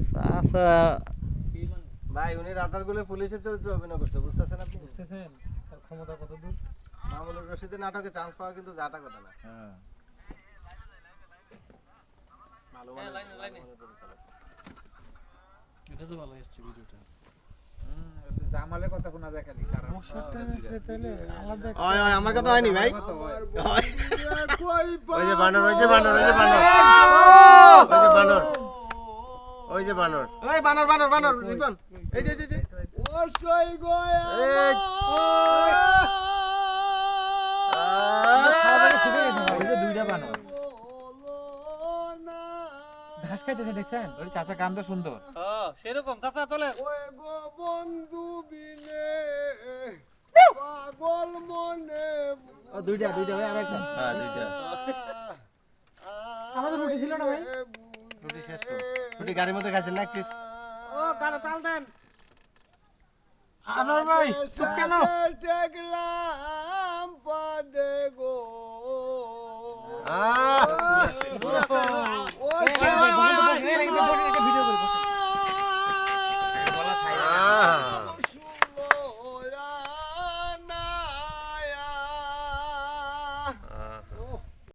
চাচা ভাই উনি রাতারগুলে পুলিশের চরিত্রে অভিনয় করছে, বুঝতেছেন আপনি? বুঝতেছেন স্যার ক্ষমতা কত দূর? মামুনুর রশিদের নাটকে চান্স পাওয়া কিন্তু যাতা কথা না। হ্যাঁ ভালো পরিচালক। এটা তো ভালো এসছে ভিডিওটা। জামালের কথা শোনা যায় খালি কারণ ওই ওই আমার কথা হয়নি ভাই। ওই যে বানর, ওই যে বানর, ওই যে বানর, ওই যে বানর, ওই যে বানর, ওই বানর বানর বানর রিপন, এই যে এই যে ওসই গয়া দুইটা বানর ঘাস খাইতেছে দেখছেন? ওই চাচা কান্দ সুন্দর সেরকম চাচা চলে। ওই গো বন্ধু বিনে পাগল মনে। ও দুইটা দুইটা ভাই আরেকটা। হ্যাঁ দুইটা আমাদের রুটি ছিল না ভাই? রুটি শেষ তো রুটি গাড়ির মধ্যে খাচ্ছেন না প্লিজ? ও গানে তাল দেন। আনোয়ার ভাই চুপ কেন? দেখলাম পদে গো